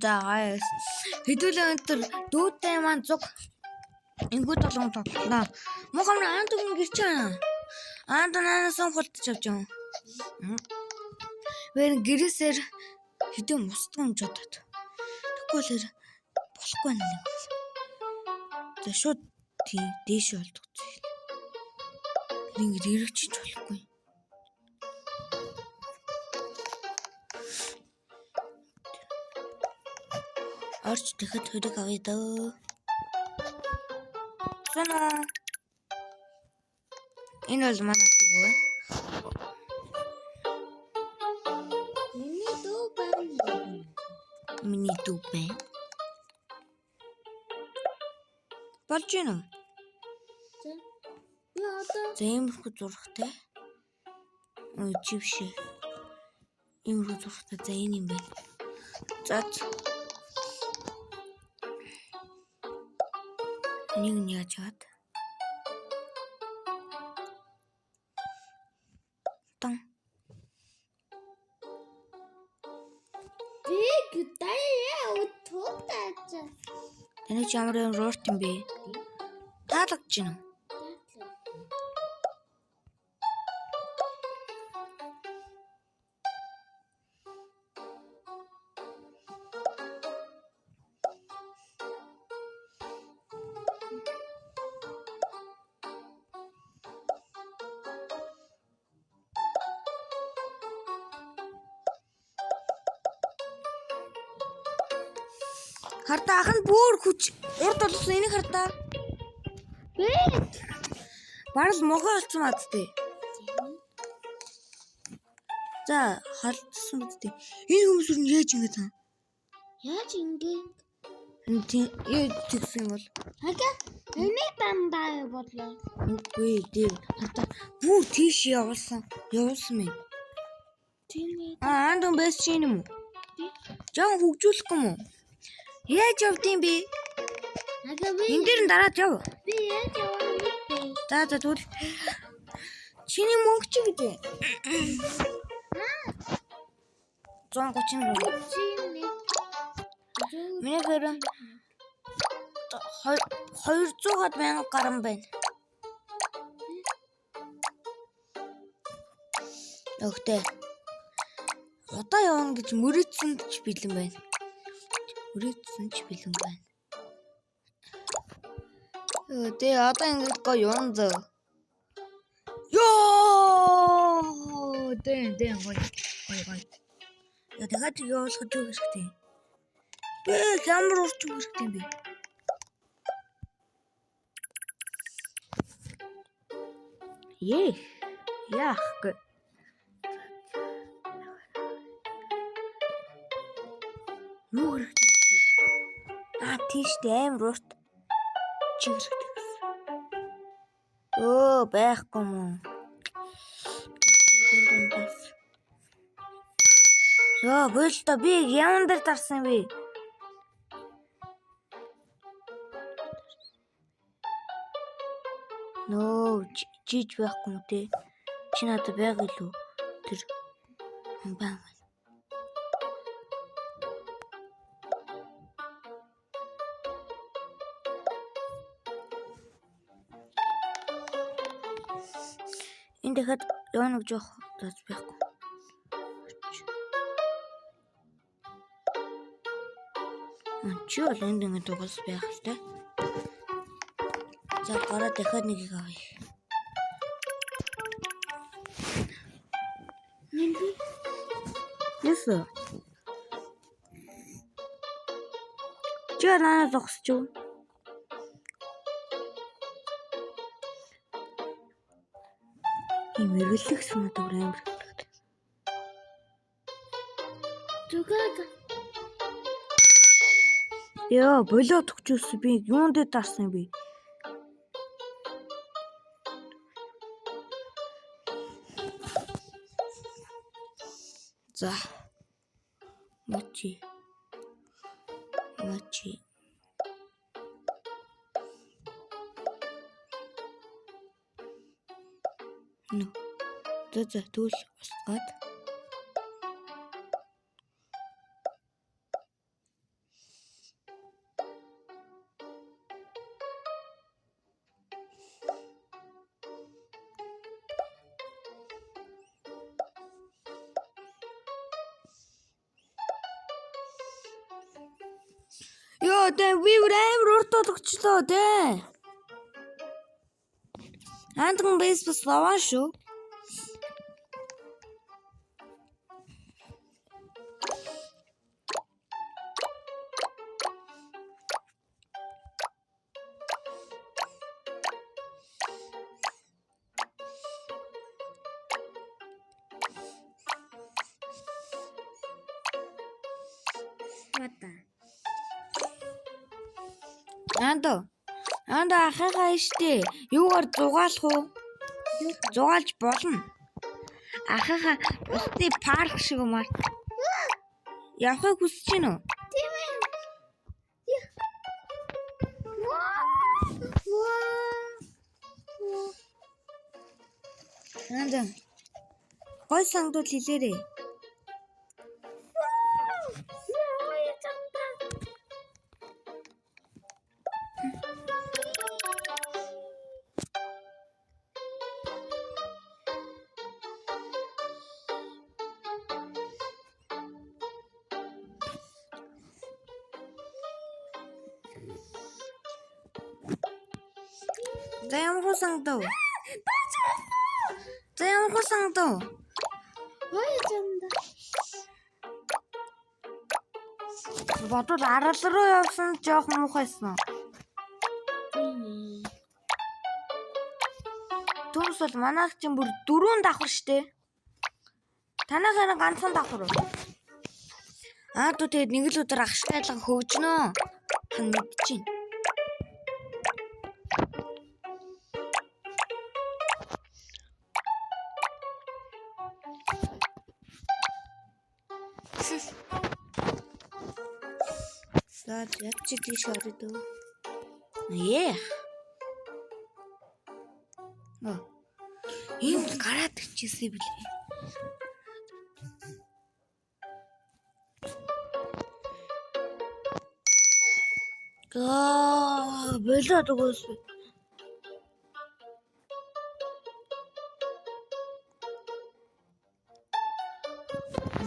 За гайс. Хэдүүлээ өнтер дүүтэй маань зүг ингүү толгон тоглоо. Мохом аан дүн гэрч аа. Аан данаас хултж авч юм. Вэр гэрээсээр хэдэн мустган жодод. Тэгвэл болохгүй нэ. За шууд тий дээш болдог. Ингээд эргэжиж болохгүй. Орч дахиад хөрөг авъя даа. Соно. Энэ бол манай дүү бай. Миний дүү бай. Болж гин үү? Зэмэрхүү зурхтай. Ой чившээ. Имэрхүү зурхтай за энэ юм бэ. За. Нэг нь яаж чад? Тан. Тэний ч ямар юм рорт юм бэ? Таалагч гин үү? Хартаа ах нь бүр хүч урд болсон энийг хартаа. Барал мохоо олцсон мадтэй. За халдсан үстэй. Энэ хүмүүс юу яаж ингэ таа? Яаж ингэ? Яаж тэгсэн бол? Хага энийг дандаа бодлоо. Үгүй дээ. Хартаа бүр тийш явуулсан мэн. Тийм ээ. Андон бэс чинь юм уу? Жаа хөгжүүлэх юм уу? Яаж явдیں би? Хага би энэ дээр дараад яв. би яаж явах вэ? За тэгвэл чиний мөнгө чи гэж. 130 руу. Миний гэр 200-аад мянга гарan байна. Өгтөө. Одоо явна гэж мөрөөдсөн ч бэлэн байна. Мөрөөдсөн ч бэлэн байна. Тэ одоо ингэж гоо явна зөө. Ёо! Дэн гой. Я дахиад явуулах гэж хэрэгтэй. Би ямар урч хэрэгтэй бэ? Яах. Юу хэрэгтэй? Тийш амар урт чигэрхтэй гэсэн. Байхгүй юм уу? Болтой би яван дээр тарсан би. Жиж байхгүй юм те. Чи надад байг илүү тэр баа. Энэ дахиад явна гэж жоох тас байхгүй. Чи бол энд ингэ дугаас байх л те. За гараа дахиад нэгийг авъя. Яса. Чи надад зогсож юу? Мэргэлэх санаад амар хэрэгтэй. Зүгэг. Яа, болоод өгчөөс би юунд дээр дарсан би? За. Мочи. Ну. За тэгвэл устгаад. Ёо, би амар урт болгочлоо дээ. Антон бейс бас лаваа шүү. Бата. Андо ахыгаа штэ. Юугаар зугаалах уу? Зугаалж болно. Ахыгаа бусдын парк шиг юмар. Явахыг хүсэж байна уу? Тийм ээ. Андо. Гой сангууд хэлээрээ. За ямар хусангдав? За ямар хусангдав? Ой чамда. Бодвол арал руу явсан жоох муухайсан. Түнс бол манайх чинь бүр 4 давхар штэ. Танайхаа ганцхан давхар уу? Туу тэгээд нэг л өдөр агшгайлан хөвжнөө. Хан мэдчихээн. За яг чи тийш орё дөө. Ийм гараад ирчихсэн билээ. Болоод өгөөсэй.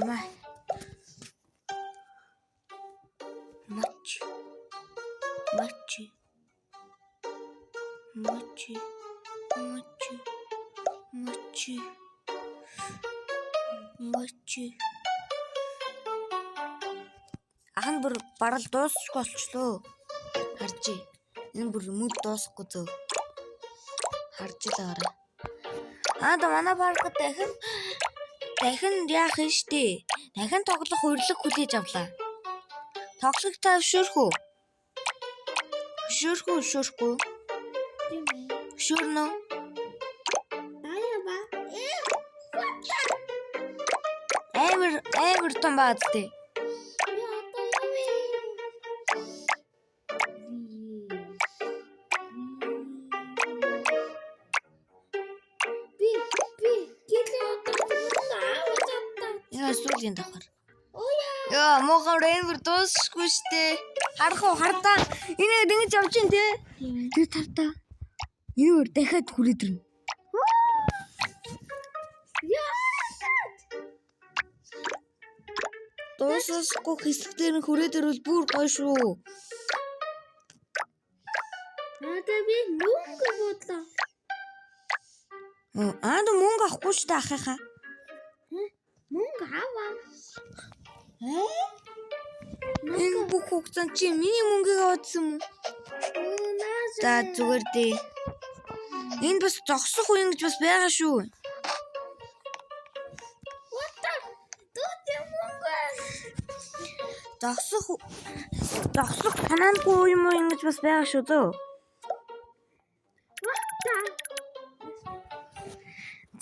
Май. Мочи. Ахан бүр барал дуусчих болчлоо. Харжээ. Энэ бүр мөд дуусахгүй зөө. Харж илаарай. Да манай паркт дахин яах юм штэ. Дахин тоглох урилга хүлээж авлаа. Тоглох тавширх уу? Хөшөөргүй. Тийм ээ. Хөшөөрнө. Аяа ба. Амар том баадтэй. Сүүлийн давхар. Яа, мохор энэ дуусахгүй штэ. Харах уу, хардаа. Энэ ингэж явж гин те. Тэр тавтаа. Энэ дахиад хүрээд ирнэ. Дуусахгүй хэсгээр нь хүрээд ирвэл бүр гоё шүү. Би мөнгө бодлоо. Мөнгө авахгүй штэ ахыхаа. Мөнгө аваа. Энэ бүх хугацаанд чи миний мөнгийг авчихсан юм уу? За зүгээр дээ. Энд бас зогсох үе гэж бас байгаа шүү. Зогсох санаандгүй юм уу ингэж бас байгаа шүү зөө.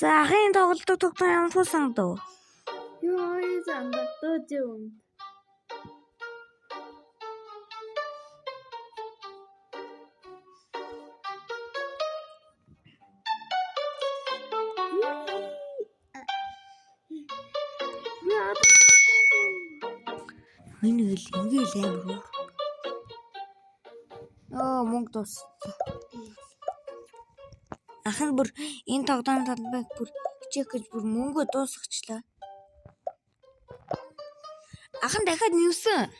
За ахын тоглолтог тогтсон юм фу сангадав. Ёо, зандаа дөө. Энэ л ингээл амар. Мөнгө дууссан. Ахын бүр энэ тогтоом талбайг бүр хичээх гэж бүр мөнгө дуусгачлаа. Ахын дахиад нэмсэн.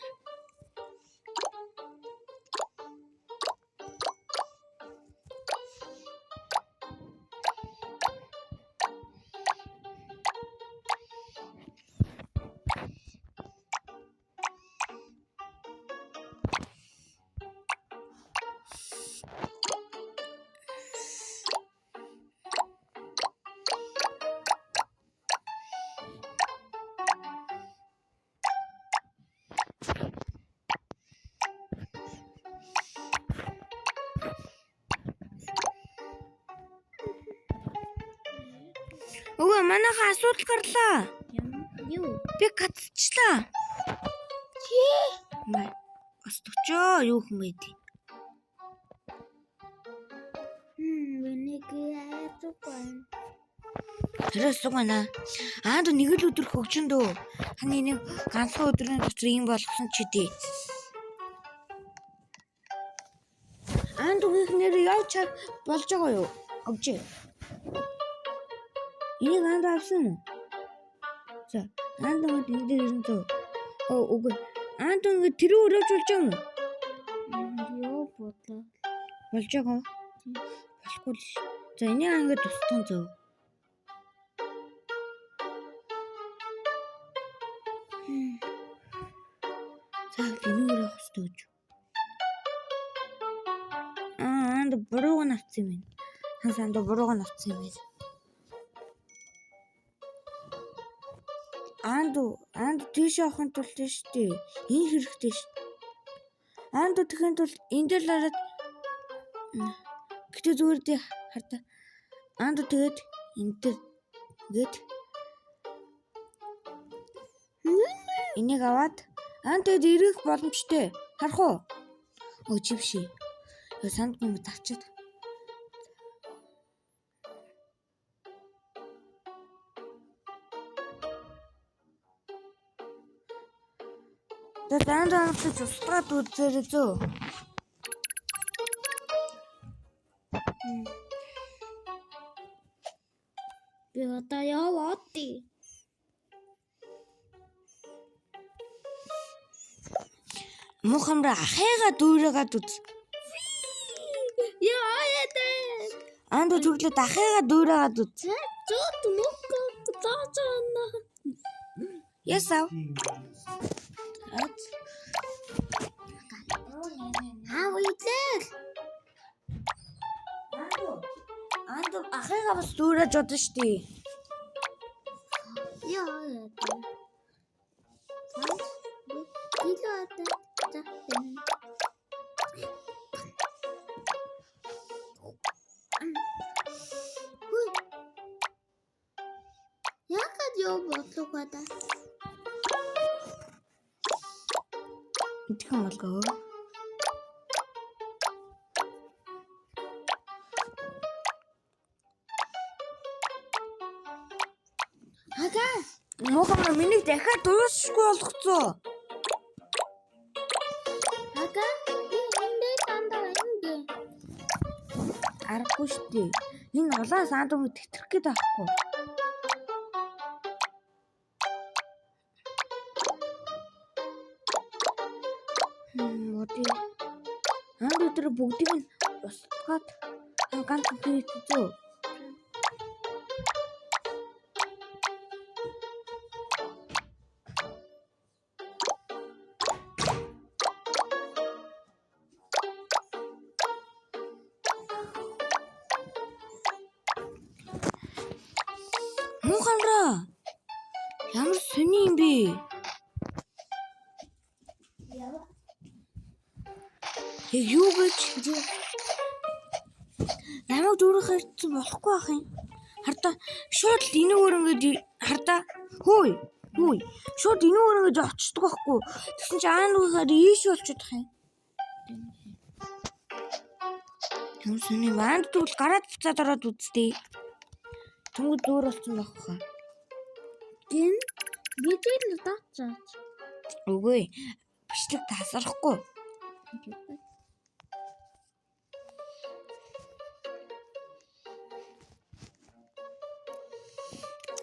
Өвөө манайхаа асуудал гарлаа. Юу? Би гацчлаа. Маа. Остогчоо юу юм бэ тий? Миний яатугай. Тэрээс угаана. Нэг л өдөр хөгжин дөө. Ханы нэг ганцхан өдрийн дотор юм болгосон ч үдээ. Үгийнхээр явж болж байгаа юу? Өгчээ. Энийг авсан уу? За, үгэд энэ дээр ирэн зөө. Үгүй. Үгэд тэр өрөөж болж байгаа юм уу? Юу бодлоо. Болж байгаа. Болохгүй л. За, энийг ингээд тусдсан зөө. За, энэ өрөө хөстөөж. Бурууг нь авсан юм байна. Хансанд бурууг нь авсан юм байна. Тийш явахын тулд штэ. Энэ хэрэгтэй ш. Тэхийн тулд энэ дээр л хараад гэтээ зүгээр дээ хардаа. Тэгээд энэ дээр гээд энийг аваад тэгээд ирэх боломжтой. Харах уу? Чивши. Санд юм тавчаад. Тэгээд устгаад үзээрэй зөө. Би одоо яваад тий. Мухамра ахыгаа дүүрээгээд үз. Яа яа. Зүрлээд ахыгаа дүүрээгээд үз. Зот нүк таацаана. Ясав. Уйлээ. Ахыгаа бас дүүрээж удаа штий. Яа яа. Яагаад бодлоо гада? Итгэн болгоо. Мухамра миний дахиад дуусахгүй болгоцоо. Эндээ тандаа энэ. Аргагүй штий. Энэ улаан сандууг тэтгэх гээд байхгүй. Өдөр бүгдийг нь устгаад ганц хийчихв. Мухамра ямар сони юм бэ? Юу гэж намайг дүүрэх хэрэгцээ болохгүй ах юм. Хардаа шууд энэ өрөнгөд хардаа хөөе. Шууд энэ өрөнгөд очдөг байхгүй. Тэгсэн чи үгээр ийш болчиход юм. Ямар сони тэгвэл гараад буцаад ороод үзтээ. Тэнгүүд дүүр болсон байх хаа. Гин бидэл таацаач. Үгүй бичлэг тасрахгүй.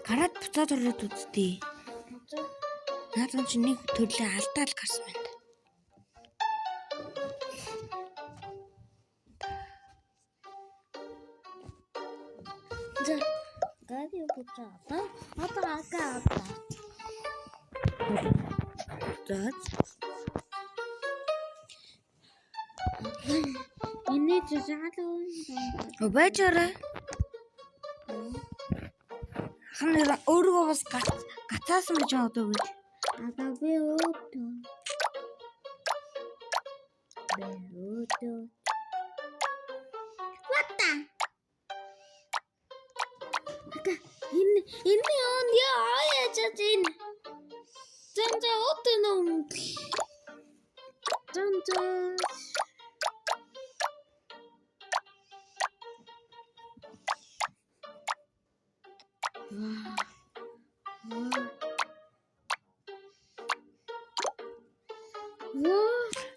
Гараад буцаад ороод үзтээ. Наадхан чи нэг төрлөө алдаал гарсан байна. За гади буцаад. Одоо агаа. Ini жижаалаа. Бачаарай. Ханаа өөрөө бас гацаасан гэж байгаа одоо гэж. Одоо би өөдөө. Вата. Энэ энэ он яа чинь. Зэнзэ отоном. Зэнзэ.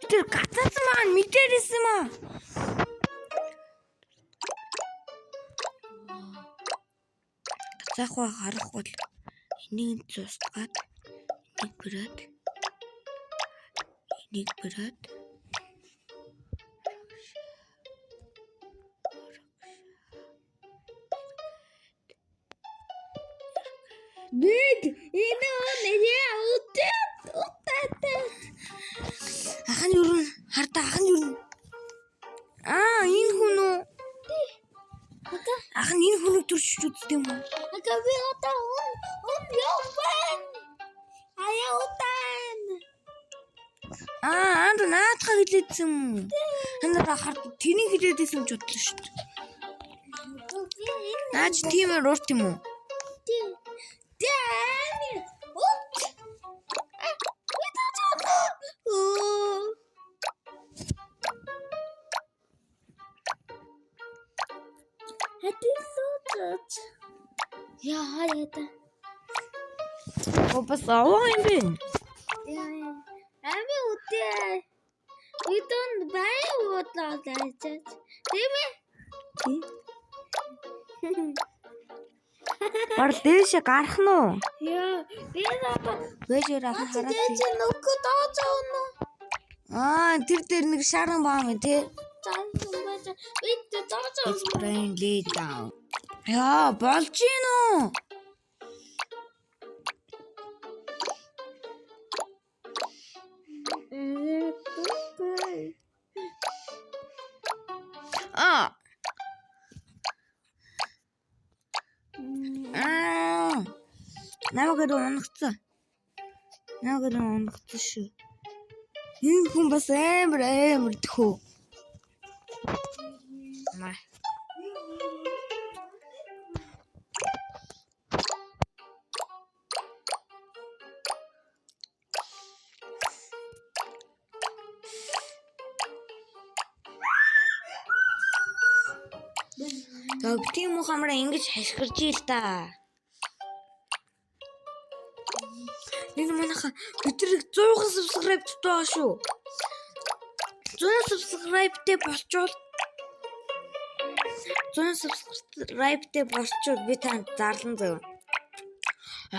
Тэр гацаац маань мэдэрсэн юм аа. Гацаах ба харахгүй л энийг зустгаад энийг бүрээд Дэг энэ он яа утаа. ахын юу хардаа ахын юу энэ хүн үү ахын энэ хүнийг төрчж үзтээ юм уу Агаби отаа он явэн. Аяа утаа. анд наадхаа хэлээдсэн юм. Ханаа хард тэнийг хэлээдсэн юм ч бодлоо шүү дээ. Наач тиймэр урт юм уу? Дэми. Яа яа. Опас аваа юм бэ? Ами утаа. We don't buy water like that. Дэми. Бар дээшээ гарах нь уу? Яа, би надад Вэжээр ахын хараад. дэж нүггүй дооцооно. Тэр дээр нэг шаран баам тий. Цаан байж би дооцоо. It's brain lay down. Яа, болж гин үү? Намайг унагцсан шүү. Энэ хүн бас амар төхөө. Маа. Тийм үү хамраа ингэж хашгирж ийл та. Энэ манайха бидрэг 100 subscribe тоо шүү. 100 subscribe-тэй болчвол 100 subscribe-тэй болчвол би танд зарлан зав.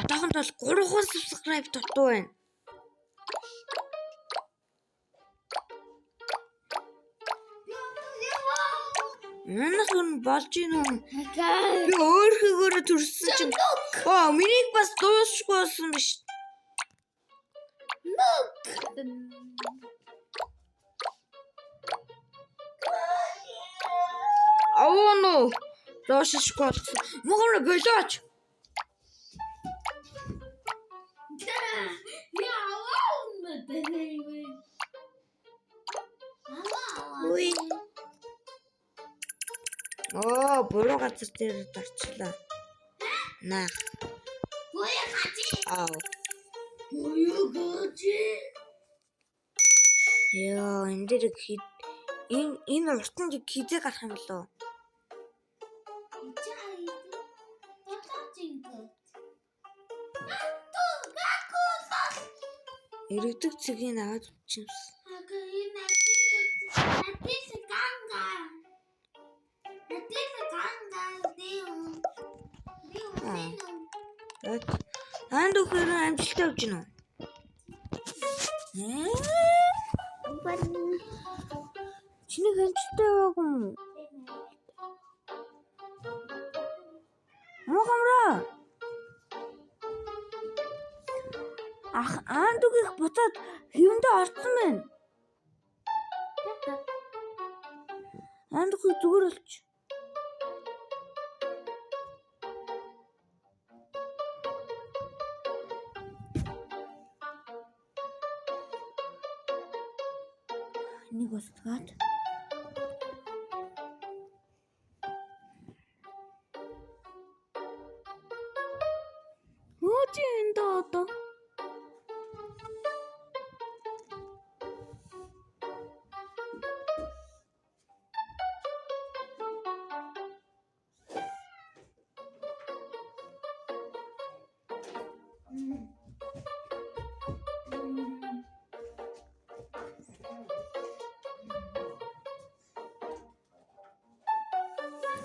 Одоохонд бол 3 subscribe дутуу байна. Манайх нь болж гин үү? Би өөрхөгөөрөө төрсөн чинь миний бас дуусахгүй болсон биш. Авоно. Дошишгүй болсон. Мөгөр болооч. Ой. Буруу газар дээр дарчлаа. Наа. Буяа гати. Буяа гати. Яа, энэ дээр энэ уртанд хизээ гарах юм болоо. Иргэдэг цэгийг аваад үчимс. Анд өгөр амжилттай явж гинөө. Чиний амжилттай яваагүй юм. Мохомроо. Анд өгөх буцаад хэвэндээ орсон байна. Анд өгөх зүгээр болч. Нэг устгаад.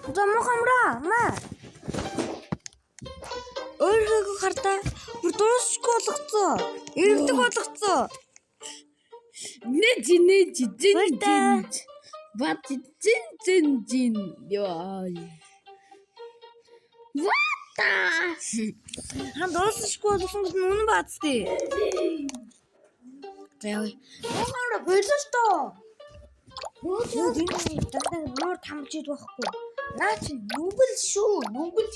Замухамра маа. Өөрийгөө хартаа бүр дуусахгүй болгоцоо. Иргэдэг болгоцоо. Нэж. Бат зин. Яа. Вата. Хан дуусахгүй болгосон гэж нүн баацтэй. Заяа. Замухамра бололтоо. Юу энэ дандаа нуур тамжид байхгүй. Наа чи нүгэл шүү. Нүгэл.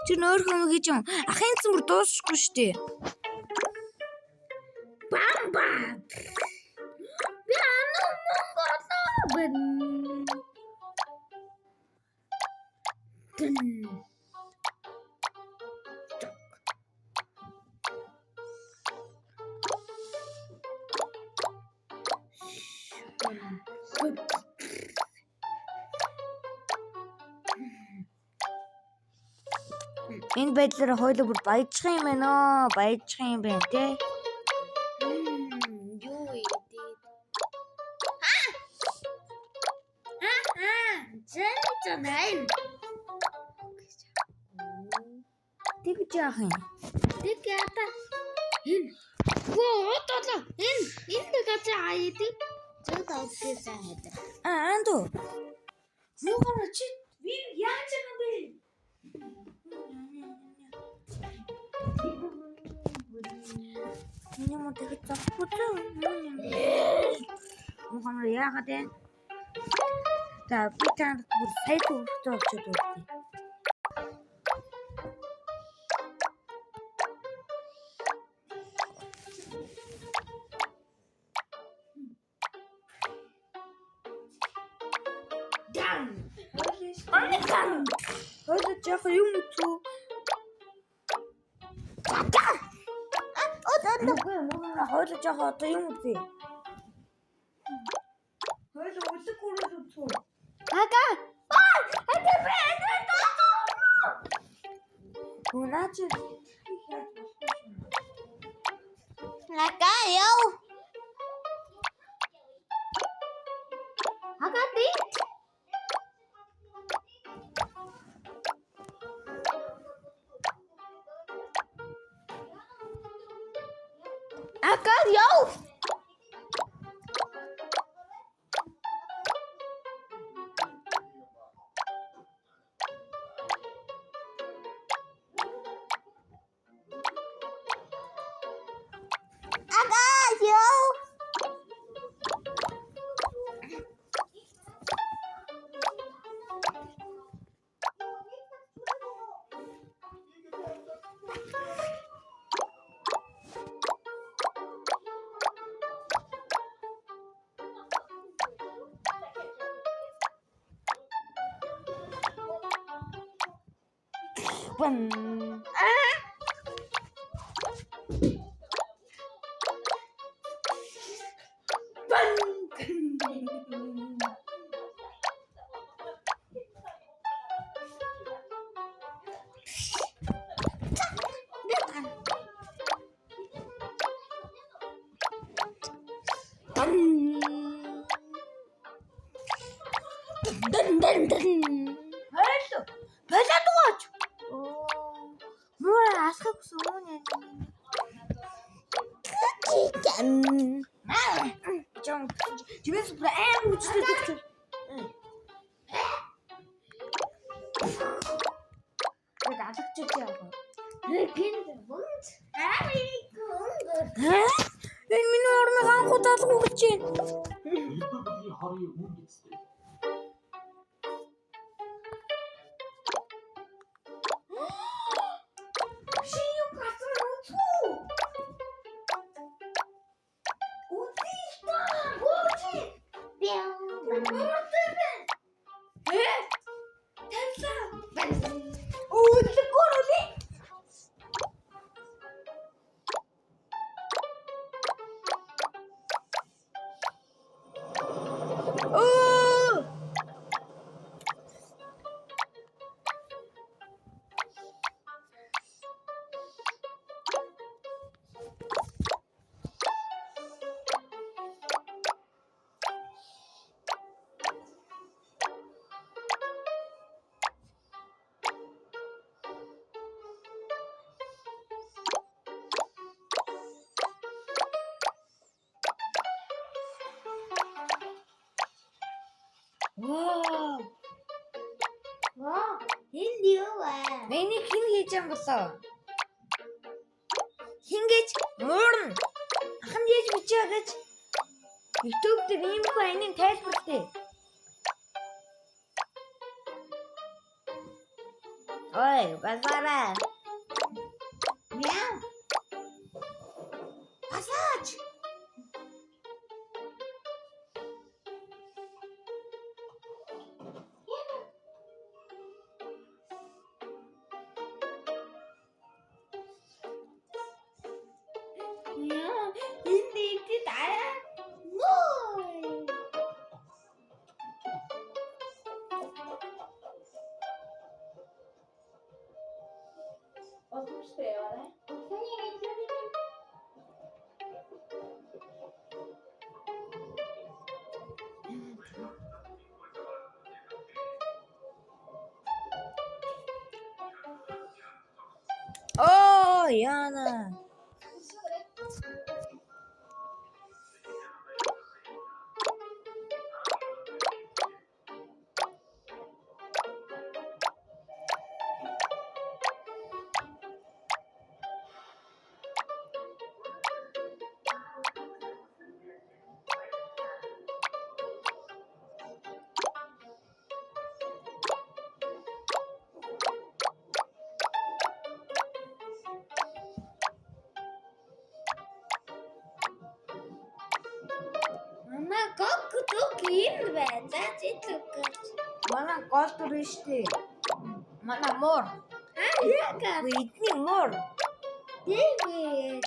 Чи нөр хүмүүс гэж юм. Ахын цэм бүр дуусахгүй штэ. Бамба. Би ануу монголоо. Энэ байдлаараа хойлоо бүр баяжчих юм байна те. Юу ийдээ. Зэн. Тэг жаах юм. Тэг ята. Энэ. Отоо. Энэ гэж аяадаг. Зөв тавьчихсан хайдаг. Андо. Нүгэл чи би яаж юм бэ? Миний модыг зовхоцоо. Мухаммад яагаад вэ? За би танд бүр сайн хөвгтэй болчиход байна. Хойлоо жаах юм уу? Хойлоо жаах одоо юм уу? Хойлоо үлэг хүрээд үтсүү. Ага. Унаач. Ага яв. Ага ти. Ага яв. Хойлоо. Болоод гооч. Муу асах гэсэн юм. Жон. Живээс бүр аим үчтэй гэж. Нэг алгачиж яах вэ? Бүнт. Энэ миний орныг анхудаад өгч чинь. Миний хин хийж юм болоо. Хин гэж муурна. Ахын яаж бичээ гэж YouTube дээр ийм баянын тайлбартай. Ой, базараа. Мяу. Асаач. Яа, энэ идэ дараа. Мой. Ослуштай яваа. Оо, яана. Мама гог юм байна. За зэтлэг. Манай гол дүр штэ. Манай муур. Яга. Эдний муур. Дэвээ.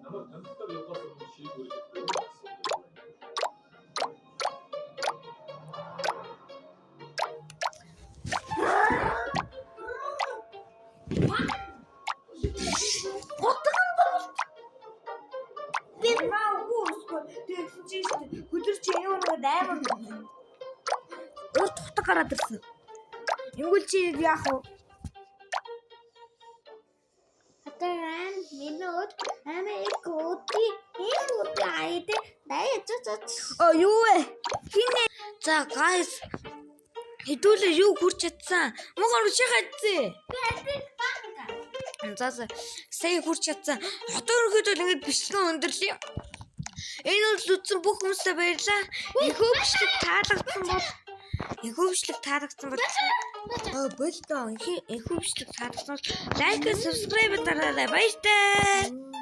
намайг танилцдаг явахаас өмнө шийг үргэлж Хөдөрч юм амар. Урт хутаг гараад ирсэн. Ингүүл чи яах вэ? Атаран минут амекоти энэ айдэ дайцоц. Оо юу вэ? Хинэ? За guys. Хэдүүлээ юу хүрч чадсан? Мөнгө чи гацээ. За сая хүрч чадсан. Хотоо өргөдөл ингэж бичлэн өндөрлөе. Энэ бол үтсэн бүх хүмүүстээ баярлаа. Ихөвчлэг таалагдсан бол ихөвчлэг таалагдсан бол лайк, subscribe дараарай. Баяртай.